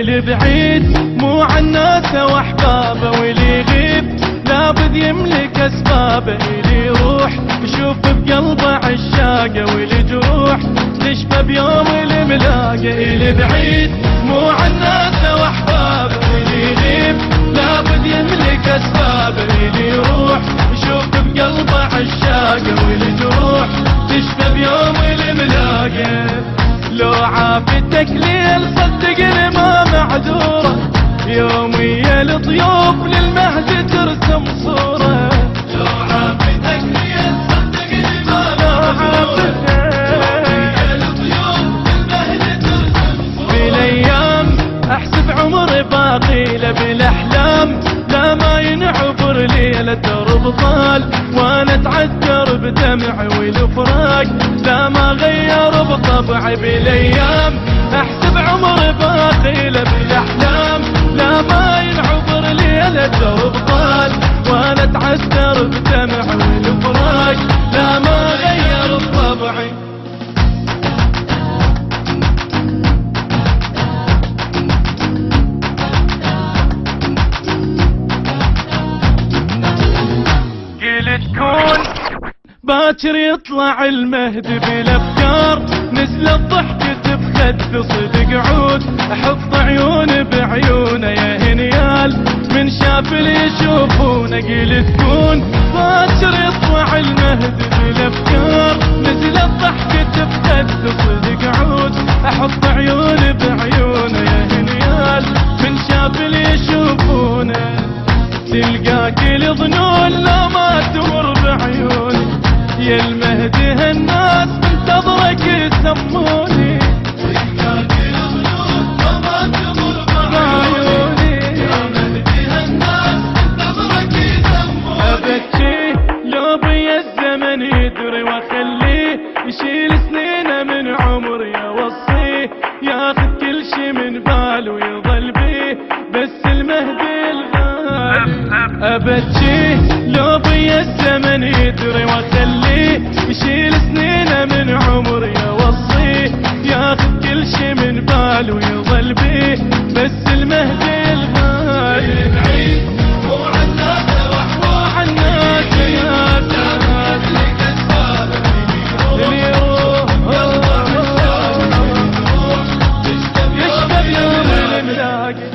اللي بعيد مو عن ناسه واحبابه، واللي يغيب لابد يملك اسبابه. اللي يروح يشوف بقلبه عشاقه، واللي جروح تشفى بيوم الملاقه. اللي بعيد مو عن ناسه واحبابه، واللي يغيب لابد يملك اسبابه. اللي يروح يشوف بقلبه عشاقه، واللي جروح تشفى بيوم الملاقه. لو عافتك ليل صدقني ما معذوره، يوميا الضيوف للمهد ترسم صوره. لو عافتك ليل صدقني ما معذوره، يوميا الضيوف للمهد ترسم صوره. بالايام احسب عمري باقي له، بالاحلام لا ما ينعبر ليله درب طال، وانا اتعذر بدمعي والفراق لا ما غير بطبعي. بالايام احسب عمري باقي له، بالاحلام لا ما ينعبر ليله درب طال، وانا اتعذر بدمعي والفراق لا ما غير بطبعي. تكون باكر يطلع المهدي بالافكار، نزل الضحكة بخد صدق عود، احط عيون بعيونه يا هنيال من شاف اللي يشوفونه. قيل تكون باكر يطلع المهدي بالافكار، نزل الضحكة بخد صدق عود، احط عيون بعيونه يا هنيال من شاف اللي يشوفونه. تلقاك الظنون لا ما تمر بعيوني، يا المهدي هالناس منتظرك يسموني. تلقاك الظنون لا ما تمر بعيوني، يا مهدي هالناس منتظرك يسموني. ابكي لو بي الزمن يدري واخليه يشيل سنينه من عمري، اوصيه ياخذ كل شي من باله ويظل بيه بس المهدي أبكيه لو بي الزمن يدري واخليه يشيل سنينه من عمري، اوصيه ياخذ كل شي من باله ويظل بيه بس المهدي الغالي. بعيد مو عن ناسه واحبابه، عن ناسه يا ناس لك اسبابه. اللي يروح يشتى بيوم الملاقي.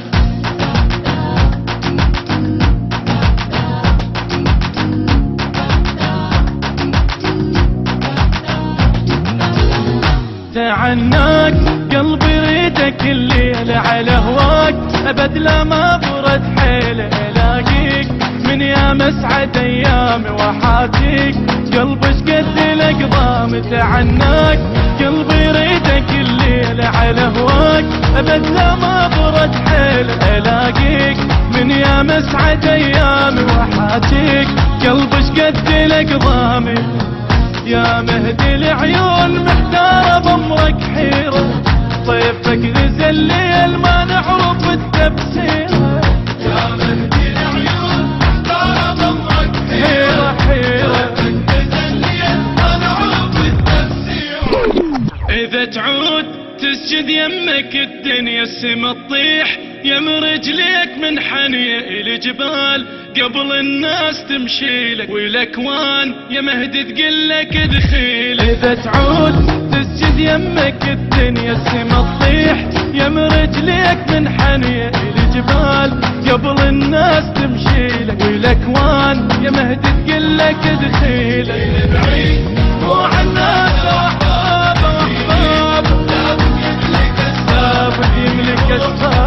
تعناك قلبي يريدك الليل على هواك، ابد لا ما برد حيله الاقيك من يا مسعد ايامي وحاتيك. قلبي شقد لك ضام تعناك، قلبي يريدك الليل على هواك، ابد لا ما برد حيله الاقيك من يا مسعد ايامي وحاتيك. قلبي شقد لك ضامي يا مهدي العيون محتارة بأمرك حيرة، طيفك غزل الليل ما نعرف التبسيرة. يا مهدي العيون محتارة بأمرك حيرة، طيفك غزل الليل ما نعرف التبسيرة. إذا تعود تسجد يمك الدنيا السما تطيح، يم رجليك من حنية الجبال قبل الناس تمشي لك، والاكوان يا مهدي تقلك دخيل. اذا تعود تسجد يمك الدنيا السما تطيح، يم رجليك من حنية الجبال قبل الناس تمشي لك، والاكوان يا مهدي تقلك دخيل. بعيد مو عن ناس واحبابه، واحبابه لابد يملك اسباب، لابد يملك اسباب.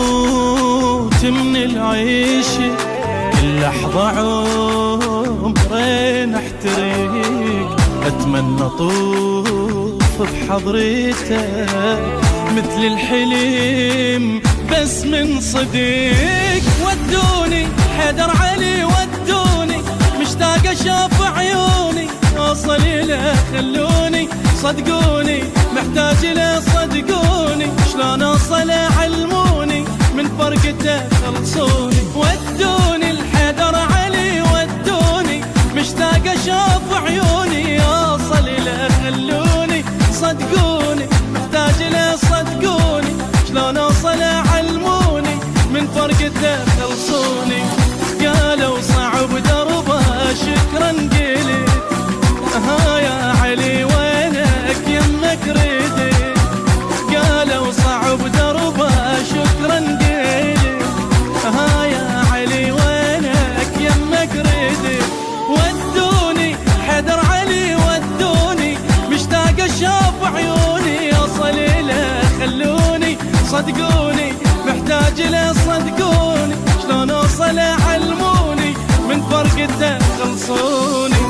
اموت من العيشه، كل لحظه عمرين احتريك، اتمنى طوف بحضرتك مثل الحلم بس من صديق. ودوني حيدر علي ودوني، مشتاق اشوف عيوني، اوصل له خلوني، صدقوني محتاج له صدقوني، شلون اوصل علموني، من فرقته خلصوني. ودوني الحيدر علي ودوني، مشتاق اشوف عيوني، اوصل له خلوني، صدقوني محتاج له صدقوني، شلون اوصل علموني، من فرقته خلصوني. قالوا صعب دربه شكرا قلت، ها يا علي وينك يمك ردت. قالوا صعب دربه شكرا قلت، ها يا علي وينك يمك ردت. ودوني حيدر علي ودوني، مشتاق اشوف عيوني، اوصل له خلوني، صدقوني محتاج له صدقوني، شلون اوصل علموني، من فرقته خلصوني.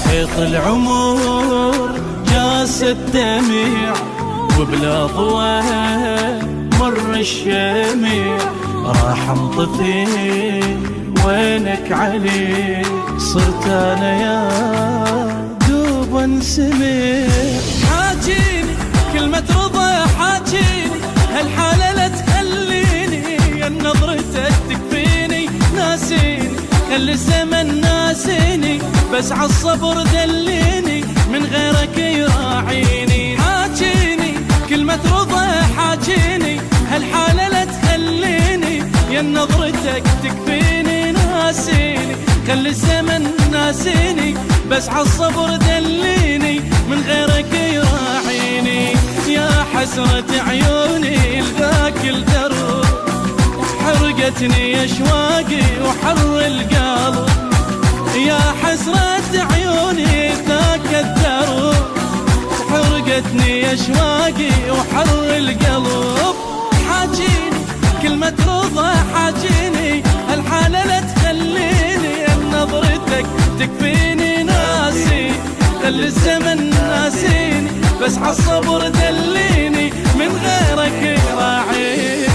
حيط العمر جاس الدميع، وبلا ضوء مر الشميع، راح انطفي وينك علي، صرت انا يا دوب انسمع. حاجيني كلمة رضا حاجيني، هالحالة لا تخليني، يا نظرتك تكفيني، ناسيني خلي الزمن ناسيني، بس عالصبر دليني، من غيرك يراعيني. حاجيني كلمة رضا حاجيني، هالحالة لا تخليني، يا نظرتك تكفيني، ناسيني خلي الزمن ناسيني، بس عالصبر دليني، من غيرك يراعيني. يا حسرة عيوني لذاك الدرب، حرقتني اشواقي وحر القلب. يا حسرة عيوني ذاك الدرب، حرقتني اشواقي وحر القلب. حاجيني كلمة رضا حاجيني، الحالة لا تخليني، نظرتك تكفيني، ناسي خلي الزمن ناسيني، بس عالصبر دليني، من غيرك يراعيني.